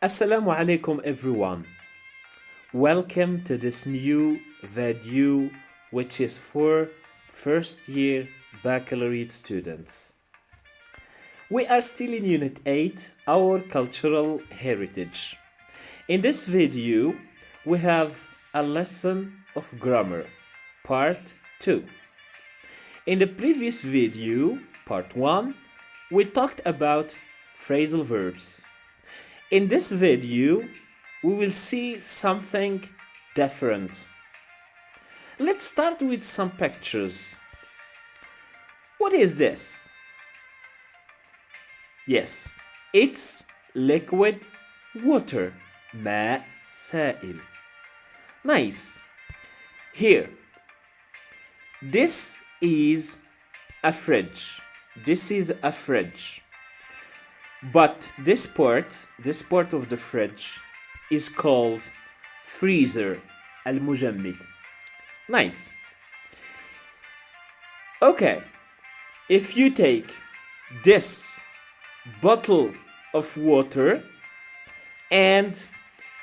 Assalamu alaikum everyone. Welcome to this new video which is for first year baccalaureate students. We are still in Unit 8, our cultural heritage. In this video, we have a lesson of grammar, part 2. In the previous video, part 1, we talked about phrasal verbs. In this video, we will see something different. Let's start with some pictures. What is this? Yes, it's liquid water. ماء سائل. Nice. Here, this is a fridge. This is a fridge. But this part of the fridge is called freezer. المجمد. Nice. Okay. If you take this bottle of water and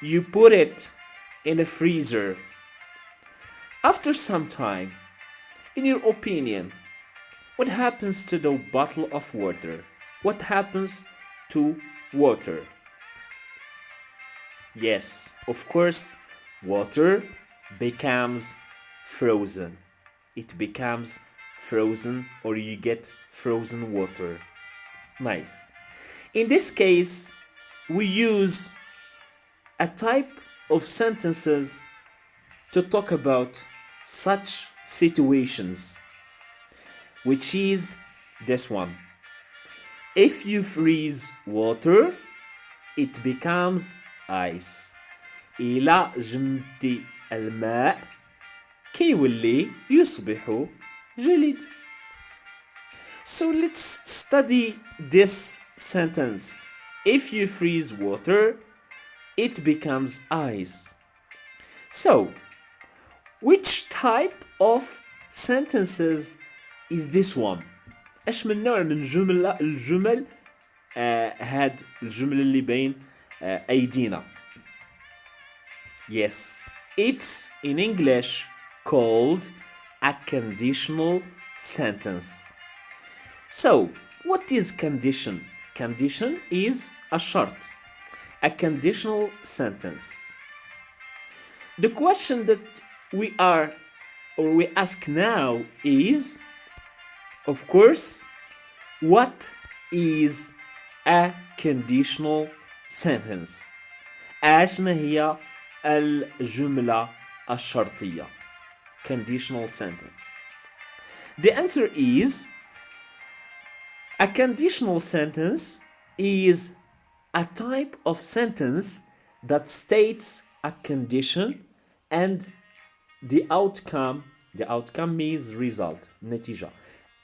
you put it in a freezer, after some time, in your opinion, what happens to the bottle of water? What happens to water? Yes, of course, water becomes frozen. It becomes frozen, or you get frozen water. Nice. In this case, we use a type of sentences to talk about such situations, which is this one. If you freeze water, it becomes ice. إلى جمدتي الماء كيولي يصبح جليد. So let's study this sentence. If you freeze water, it becomes ice. So, which type of sentences is this one? ايش من نوع من الجمل هاد الجملة اللي بين ايدينا. Yes, it's in English called a conditional sentence. So, what is condition? Condition is a شرط. A conditional sentence. The question that we ask now is, of course, what is a conditional sentence? ايش ما هي الجملة الشرطية? Conditional sentence. The answer is, a conditional sentence is a type of sentence that states a condition and the outcome means result, نتيجة,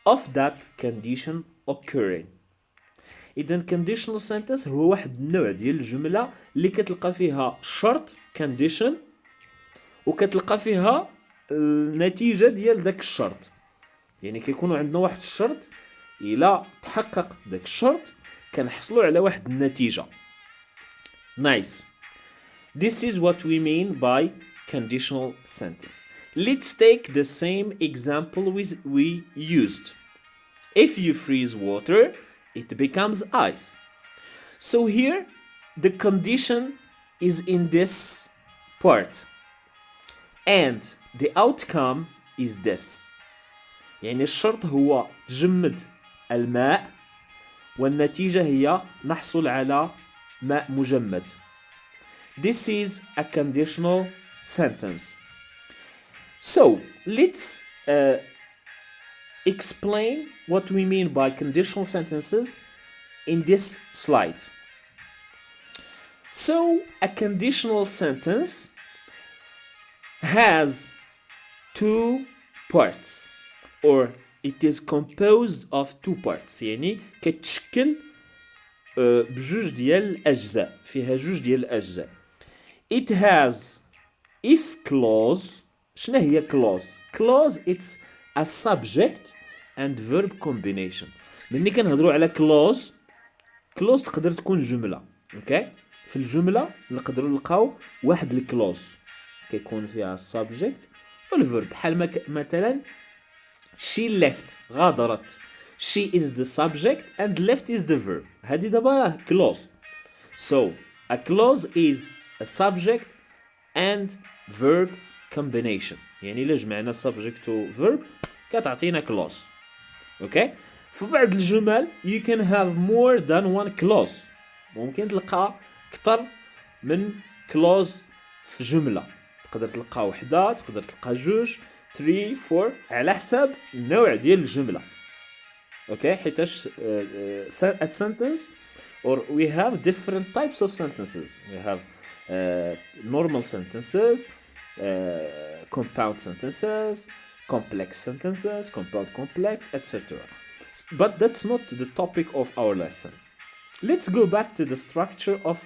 of that condition occurring. إذن conditional sentence هو واحد النوع ديال الجملة اللي كتلقى فيها شرط condition وكتلقى فيها النتيجة ديال داك الشرط. يعني كيكونوا عندنا واحد الشرط، إلا تحقق داك الشرط كنحصلوا على واحد النتيجة. Nice. This is what we mean by conditional sentence. Let's take the same example we used. If you freeze water, it becomes ice. So here, the condition is in this part. And the outcome is this. يعني الشرط هو تجمد الماء والنتيجة هي نحصل على ماء مجمد. This is a conditional sentence. So, let's explain what we mean by conditional sentences in this slide. So, a conditional sentence has two parts, or it is composed of two parts. يعني كتشكل بجوج ديال الأجزاء، فيها جوج ديال الأجزاء. It has if clause. شنو هي clause? Clause it's a subject and verb combination. ملي كنهضروا على clause تقدر تكون جملة. Okay? في الجمله نقدروا نلقاو واحد الكلوز كيكون فيها السبجكت والفيرب، بحال مثلا she left غادرت. she is the subject and left is the verb. هذه دابا clause. so a clause is a subject and verb combination. يعني إلا جمعنا subject و verb كتعطينا clause. اوكي. في بعض الجمل you can have more than one clause. ممكن تلقى اكثر من clause في جمله. تقدر تلقى وحده، تقدر تلقى جوج، 3 4 على حساب النوع ديال الجمله. اوكي. حيتاش a sentence or we have different types of sentences. we have normal sentences, compound sentences, complex sentences, compound complex, etc. But that's not the topic of our lesson. Let's go back to the structure of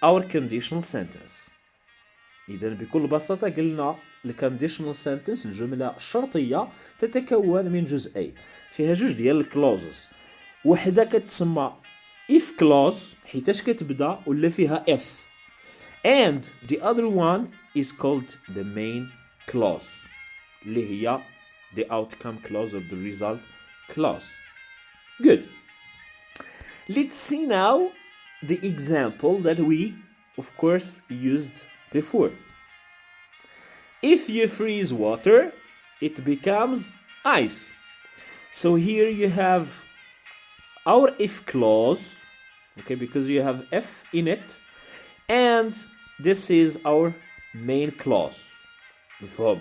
our conditional sentence. إذا بكل بساطة قلنا الconditional sentence الجملة الشرطية تتكون من جزئين، فيها جوج ديال الكلوزز. وحدة كتسمى if clause حيتاش كتبدا ولا فيها if، and the other one is called the main clause اللي هي the outcome clause or the result clause. Good. Let's see now the example that we of course used before. If you freeze water, it becomes ice. So here you have our if clause, okay, because you have if in it, and this is our main clause. مفهوم؟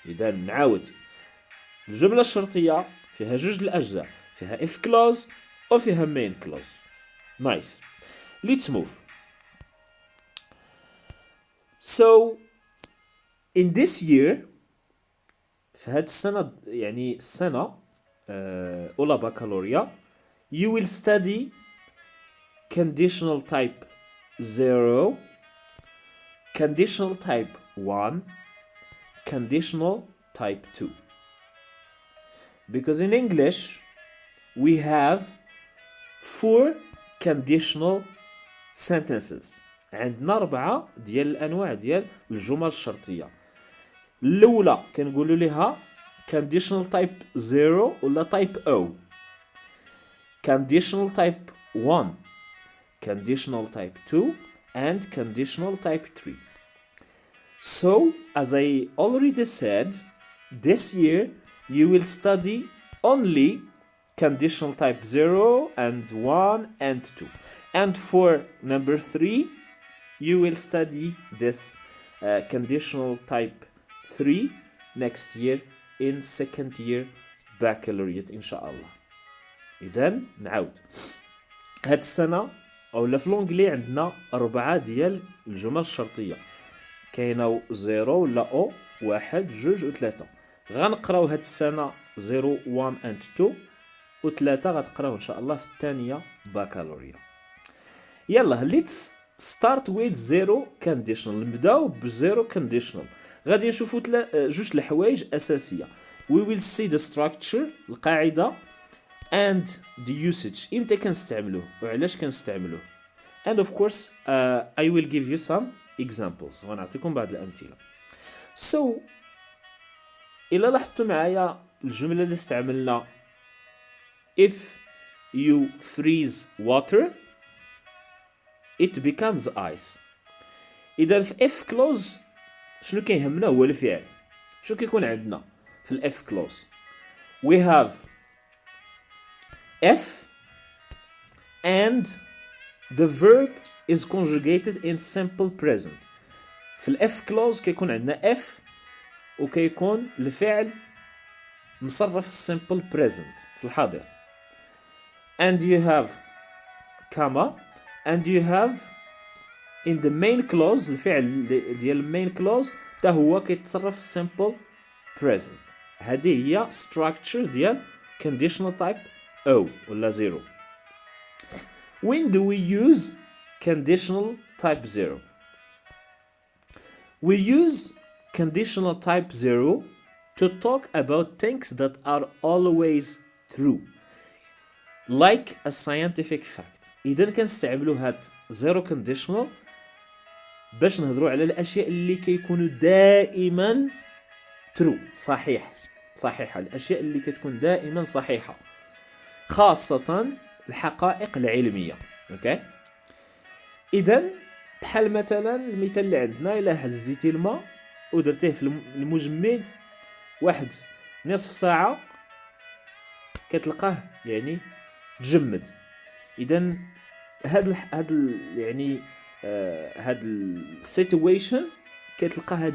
إذا نعاود الجملة الشرطية فيها جوج الأجزاء، فيها if clause وفيها main clause. Nice. Let's move. So in this year في هاد السنة، يعني السنة أولى بكالوريا، you will study conditional type 0, conditional type 1, conditional type 2. Because in English we have 4 conditional sentences. عندنا 4 ديال الأنواع ديال الجمل الشرطية. الأولى كنقولوا لها conditional type 0 ولا type O، conditional type 1, conditional type 2 and conditional type 3. So as I already said, this year you will study only conditional type 0 and 1 and 2, and for number 3 you will study this conditional type 3 next year in second year baccalaureate إن شاء الله. إذن نعاود هاد السنة أو في لونجلي عندنا 4 ديال الجمل الشرطية، كاينة 0 ولا أو 1 2 و3. غنقراو هاد السنة 0 1 and 2 و3 غتقراو إن شاء الله في الثانية باكالوريا. يلا let's start with 0 conditional. نبداو ب 0 conditional. غادي نشوفوا جوج الحوايج أساسية. We will see the structure القاعدة and the usage، إمتى كنستعملوه وعلاش كنستعملوه. and of course I will give you some examples، ونعطيكم بعض الأمثلة. so إلا لاحظتوا معايا الجملة اللي استعملنا if you freeze water it becomes ice. إذا في if clause شنو كيهمنا هو الفعل. شنو كيكون عندنا في ال if clause؟ we have if and the verb is conjugated in simple present. في ال if clause كيكون عندنا if وكيكون الفعل مصرف في simple present في الحاضر. and you have comma and you have in the main clause الفعل ديال main clause تا هو كيتصرف في simple present. هذه هي structure ديال conditional type O ولا 0. when do we use conditional type 0? we use conditional type 0 to talk about things that are always true like a scientific fact. إذا كنستعملوا هاد 0 conditional باش نهضروا على الاشياء اللي كيكونوا دائما true صحيحه الاشياء اللي كتكون دائما صحيحه، خاصه الحقائق العلميه. اوكي، اذا بحال مثلا المثال اللي عندنا، الا هزيتي الماء ودرتيه في المجمد واحد نصف ساعه كتلقاه يعني تجمد. اذا هاد السيتويشن كتلقاها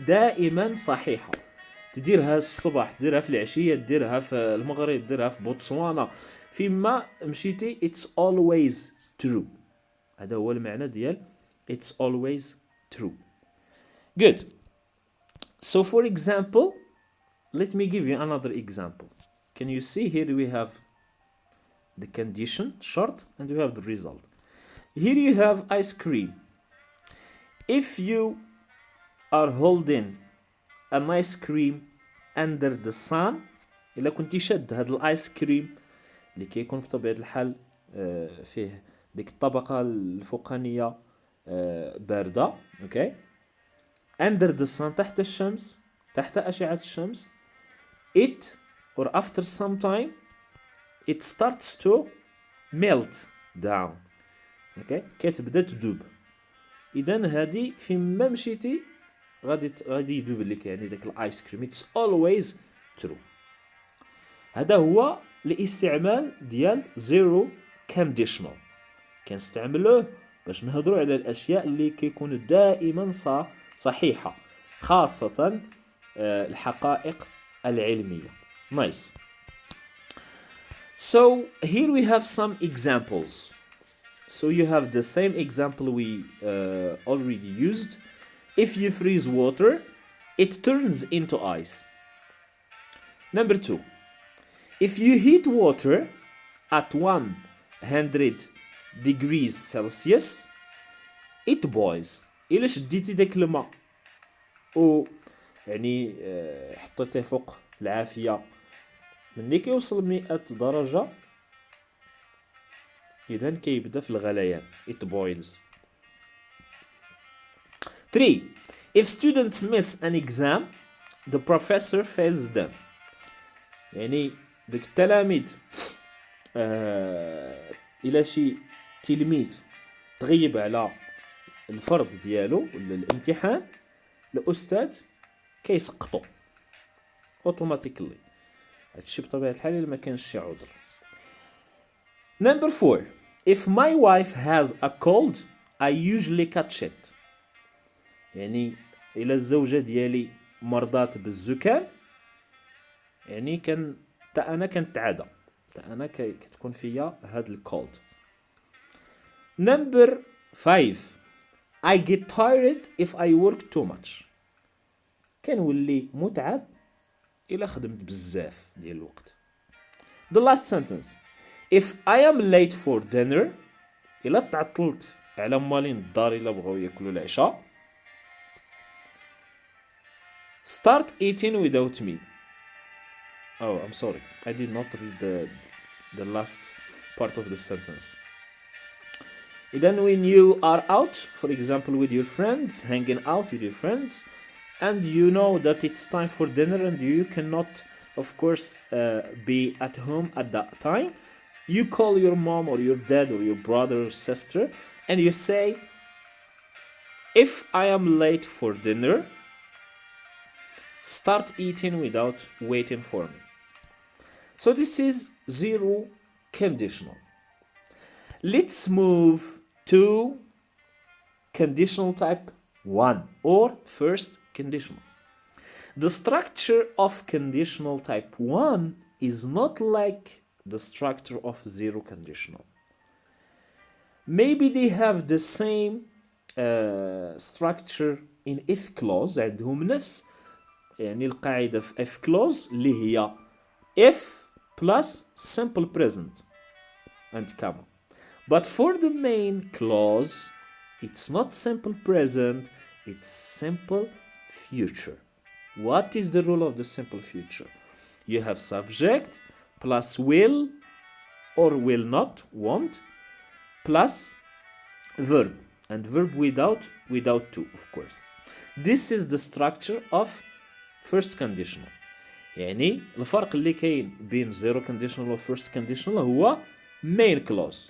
دائما صحيحه. تديرها الصباح، تديرها في العشيه، تديرها في المغرب، تديرها في بوتسوانا، فيما مشيتي it's always true. هذا هو المعنى ديال it's always true. Good. So for example, let me give you another example. Can you see here we have the condition short and we have the result. Here you have ice cream. If you are holding an ice cream under the sun، إلا كنتي شاد هاد الايس كريم اللي كيكون بطبيعة الحال فيه ديك الطبقة الفوقانية باردة، اوكي، under the sun تحت الشمس، تحت أشعة الشمس، it or after some time it starts to melt down. اوكي، كتبدا تذوب. اذا هذه فين ما مشيتي غادي يذوب لك يعني داك الايس كريم. it's always true. هذا هو الاستعمال ديال zero conditional. كنستعملوه باش نهضروا على الاشياء اللي كيكونوا دائما صحيحه، خاصه الحقائق العلميه. nice. So here we have some examples. So you have the same example we already used. If you freeze water, it turns into ice. Number 2. If you heat water at 100 degrees Celsius, it boils. إلا شديتي داك الماء و يعني حطيته فوق العافية ملي كيوصل 100 درجة، إذا كيبدا في الغليان. it boils. 3. If students miss an exam, the professor fails them. يعني ديك التلاميذ إلا شي تلميذ تغيب على الفرض ديالو ولا الامتحان، الأستاذ كيسقطو اوتوماتيكلي. هادشي بطبيعة الحال إلا ما كانش شي عذر. Number 4. If my wife has a cold, I usually catch it. يعني إلا الزوجة ديالي مرضات بالزكام، يعني أنا كنتعادى، أنا كتكون فيا هاد الكولد. Number 5. I get tired if I work too much. كنولي متعب إلا خدمت بزاف ديال الوقت. The last sentence. If I am late for dinner، إلا تعطلت على مالين الدار إلا بغاو ياكلوا العشاء، start eating without me. Oh, I'm sorry, I did not read the last part of the sentence. Then when you are out, for example with your friends, hanging out with your friends, and you know that it's time for dinner and you cannot of course be at home at that time, you call your mom or your dad or your brother or sister and you say, if I am late for dinner, start eating without waiting for me. So this is zero conditional. Let's move to conditional type 1 or first conditional. The structure of conditional type 1 is not like the structure of zero conditional. Maybe they have the same structure in if clause. عندهم نفس يعني القاعدة في if clause اللي هي if plus simple present and comma. But for the main clause, it's not simple present, it's simple future. What is the rule of the simple future? You have subject plus will or will not, won't, plus verb. and verb without to, of course. This is the structure of first conditional. يعني الفرق اللي كاين بين zero conditional و first conditional هو main clause.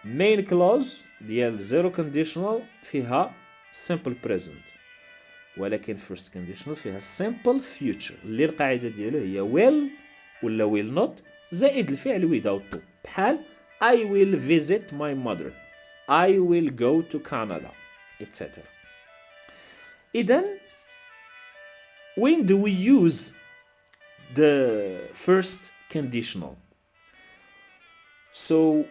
main clause ديال zero conditional فيها simple present، ولكن first conditional فيها simple future اللي القاعدة ديالو هي will ولا will not زائد الفعل without to. بحال I will visit my mother, I will go to Canada, etc. إذن when do we use the first conditional? So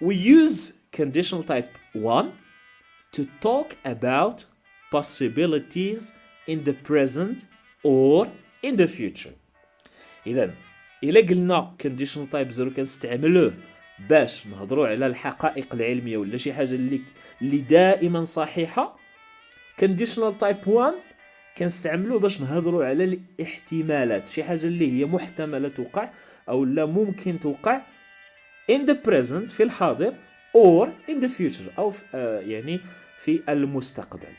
we use conditional type 1 to talk about possibilities in the present or in the future. إذن إلا قلنا conditional type 0 كنستعملوه باش نهضروا على الحقائق العلمية ولا شي حاجة اللي دائما صحيحة. conditional type 1 كنستعملوه باش نهضروا على الاحتمالات، شي حاجة اللي هي محتملة توقع أو لا ممكن توقع in the present في الحاضر or in the future أو يعني في المستقبل.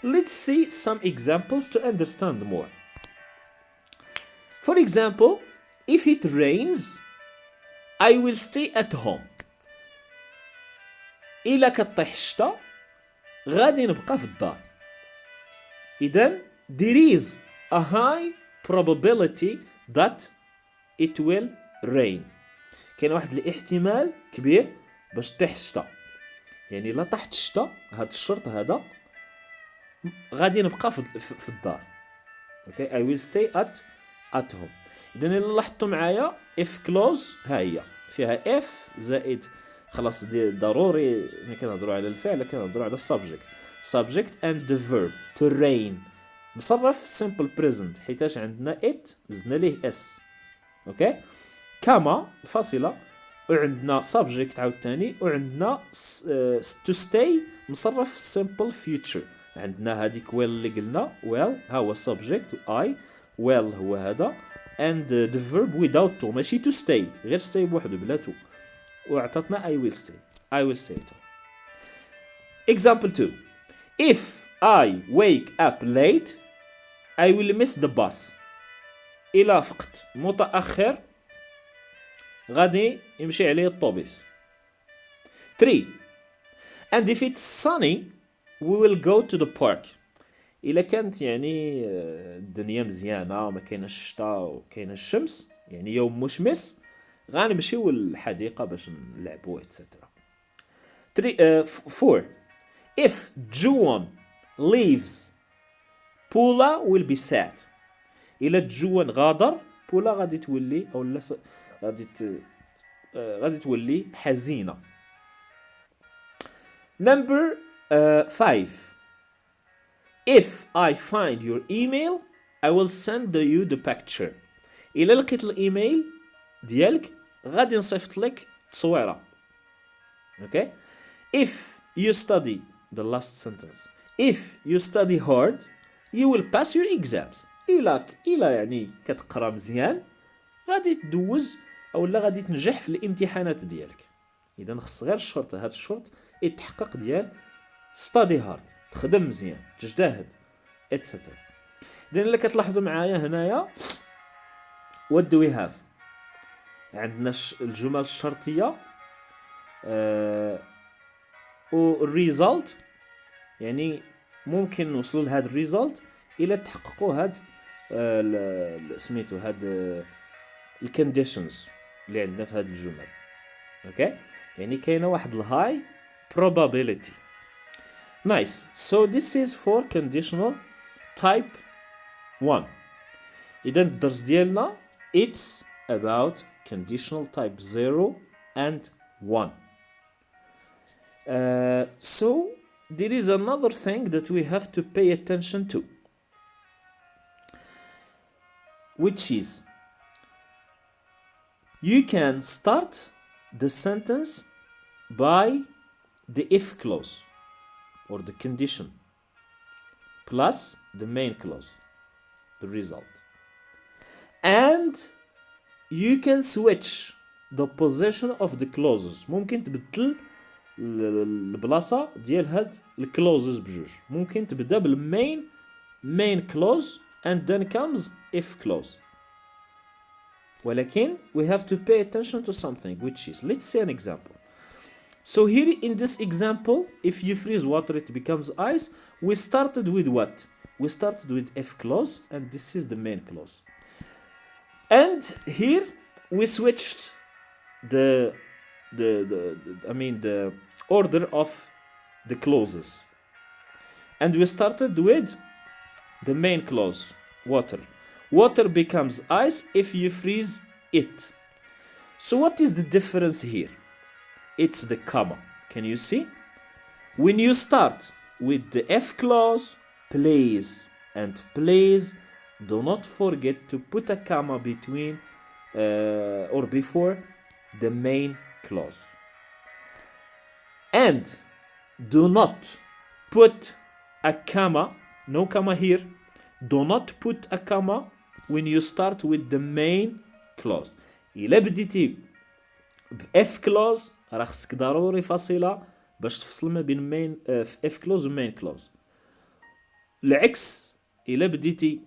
Let's see some examples to understand more. For example, if it rains, I will stay at home. إلا كطيح الشتا غادي نبقى في الدار. إذن there is a high probability that it will rain. كاين واحد الاحتمال كبير باش تطيح الشتا. يعني لا طاحت الشتا هاد الشرط هذا غادي نبقى في الدار. Okay, I will stay at home. إذن إلا لاحظتوا معايا if clause ها هي فيها if زائد خلاص ضروري ملي كنهضروا على الفعل كنهضروا على subject and the verb to rain مصرف simple present حيتاش عندنا it زدنا ليه s. اوكي كما الفاصله وعندنا subject عاوتاني وعندنا to stay مصرف simple future. عندنا هذيك well اللي قلنا well ها هو subject و I well هو هذا and the verb without to ماشي to stay غير stay بوحده بلا to وعطاتنا I will stay at home. Example 2. If I wake up late I will miss the bus. إلا فقت متأخر غادي يمشي عليه الطوبيس. 3. And if it's sunny we will go to the park. إلا كانت يعني الدنيا مزيانة وما كاينش الشتا وكاينه الشمس يعني يوم مشمس غنمشيو للحديقة باش نلعبوا etc. 4. If Juan leaves Paula will be sad. إلا جوان غادر بولا غادي تولي أو لا غادي تولي حزينة. Number 5. If I find your email I will send you the picture. إلا لقيت الإيميل ديالك غادي نصيفط لك تصويرة. Okay. If you study the last sentence. If you study hard you will pass your exams. إلا يعني كتقرا مزيان غادي تدوز أو لا غادي تنجح في الامتحانات ديالك. إذا خص غير الشرط هذا الشرط يتحقق ديال study hard تخدم مزيان تجتهد etc. إذا إلا كتلاحظوا معايا هنايا what do we have عندنا الجمل الشرطية و result يعني ممكن نوصلوا لهذا الريزلت إلا تحققوا هاد سميتو هاد الكونديشنز اللي عندنا في هاد الجمل. اوكي يعني كاينه واحد الهاي probability. Nice. So this is for conditional type 1. إذا الدرس ديالنا it's about conditional type 0 and 1. So there is another thing that we have to pay attention to, which is you can start the sentence by the if clause or the condition plus the main clause, the result. And you can switch the position of the clauses. ممكن تبدل البلاصه ديال هاد الكلوزز بجوج. ممكن تبدا بالمين main clause and then comes if clause. ولكن we have to pay attention to something, which is, let's say an example. So here in this example, if you freeze water it becomes ice. We started with what? We started with if clause, and this is the main clause. And here we switched the order of the clauses, and we started with the main clause, water. Water becomes ice if you freeze it. So what is the difference here? It's the comma. Can you see? When you start with the if clause, please do not forget to put a comma between or before the main clause. And do not put a comma, no comma here. Do not put a comma when you start with the main clause. إلا بديتي F clause راه خصك ضروري فاصلة باش تفصل ما بين main F clause و main clause. العكس إلا بديتي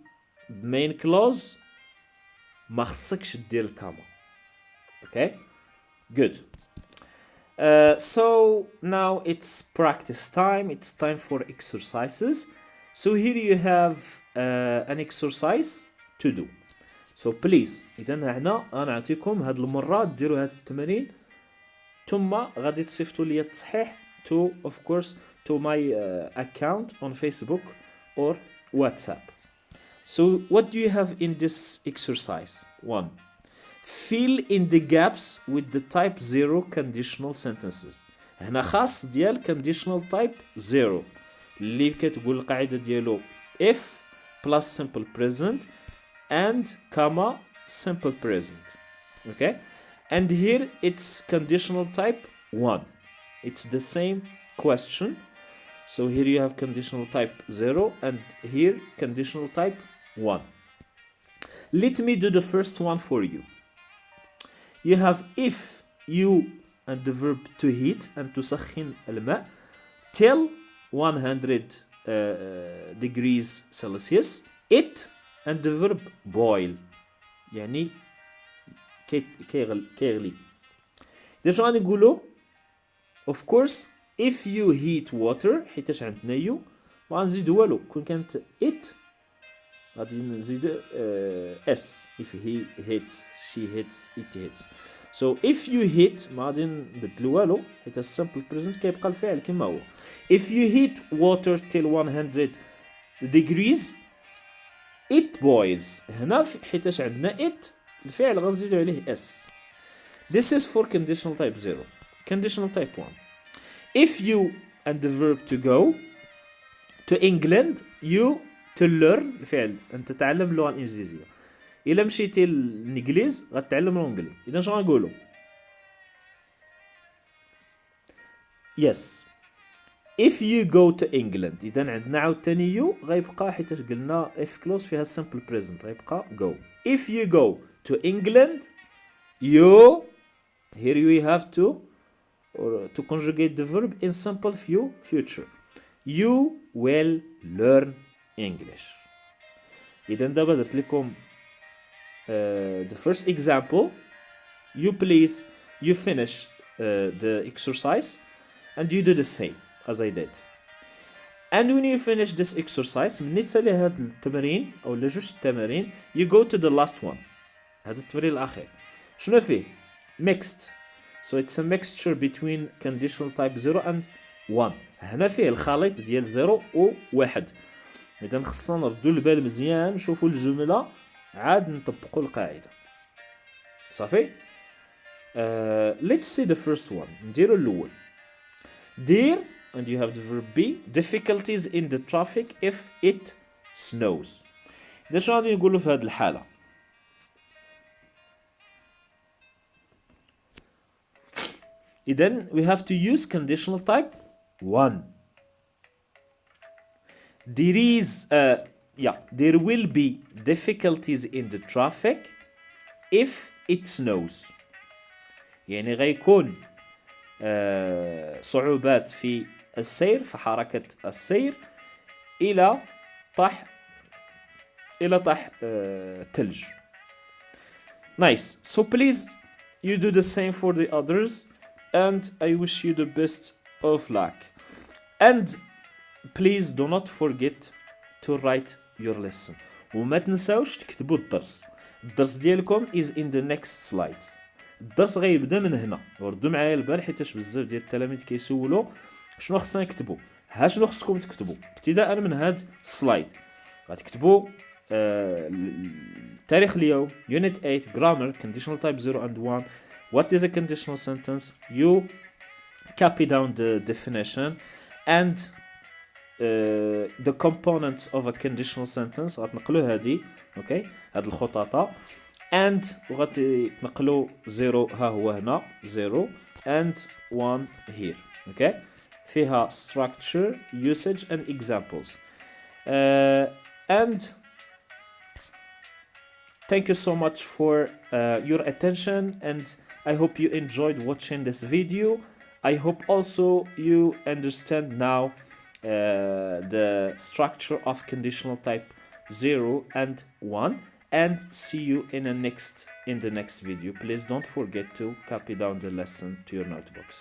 main clause ما خصكش دير الكاما. Okay? Good. So now it's practice time. It's time for exercises. So here you have an exercise to do. So please إذا هنا غنعطيكم هاد المرة ديروا هاد التمرين ثم غادي تصيفطوا لي التصحيح to of course to my account on Facebook or WhatsApp. So what do you have in this exercise? 1. Fill in the gaps with the type 0 conditional sentences. هنا خاص ديال conditional type 0 اللي كتقول القاعدة ديالو if plus simple present and comma simple present. Okay? And here it's conditional type 1. It's the same question. So here you have conditional type 0 and here conditional type 1. Let me do the first one for you. You have if you and the verb to heat and تسخن الماء till 100 degrees Celsius. It and the verb boil يعني كيغلي. إذا شنو غادي نقولو؟ Of course if you heat water حيتاش عندنا يو ما غنزيدو والو. كون كانت it غادي نزيد s. if he hits, she hits, it hits. So if you heat ما غادي نبدلو والو حيت simple present كيبقى الفعل كما هو. If you heat water till 100 degrees it boils. هنا حيتاش عندنا it الفعل غنزيدو عليه s. This is for conditional type 0. Conditional type 1. If you and the verb to go to England, you to learn الفعل أن تتعلم اللغة الإنجليزية. إلا مشيتي للإنجليز غتتعلم الإنجليزي. إذا شنو غنقولو؟ Yes. If you go to England إذا عندنا عاوتاني يو غيبقى حيتاش قلنا if clause فيها simple present غيبقى go. If you go to England you here we have to conjugate the verb in simple future. You will learn English. إذا دابا درت لكم the first example. You finish the exercise and you do the same as I did. And when you finish this exercise من تسالي هاد التمرين أو جوج التمارين you go to the last one. هذا التمرين الأخير شنو فيه؟ Mixed. So it's a mixture between conditional type 0 and 1. هنا فيه الخليط ديال 0 و 1. إذا خصنا نردو البال مزيان نشوفوا الجملة عاد نطبقوا القاعدة. صافي؟ Let's see the first one. نديرو الأول. Dear and you have the verb be difficulties in the traffic if it snows. إذا شنو غادي نقولوا في هذه الحالة؟ إذن we have to use conditional type 1. There will be difficulties in the traffic if it snows. يعني غيكون صعوبات في السير، في حركة السير إلى طح تلج. Nice. So please you do the same for the others, and I wish you the best of luck. And please do not forget to write your lesson. وما تنساوش تكتبوا الدرس ديالكم is in the next slides. الدرس غيبدا من هنا، وردوا معايا البال حيتاش بزاف ديال التلاميذ كيسولوا شنو خصنا نكتبوا. ها شنو خصكم تكتبوا ابتداء من هاد السلايد. غتكتبوا تاريخ اليوم Unit 8 Grammar Conditional Type 0 and 1. What is a conditional sentence? You copy down the definition and the components of a conditional sentence. غتنقلوا هادي اوكي هاد الخطاطة and وغتنقلوا 0 ها هو هنا 0 and 1 here. اوكي فيها structure, usage and examples. And thank you so much for your attention, and I hope you enjoyed watching this video. I hope also you understand now the structure of conditional type 0 and 1, and see you in the next video. Please don't forget to copy down the lesson to your notebooks.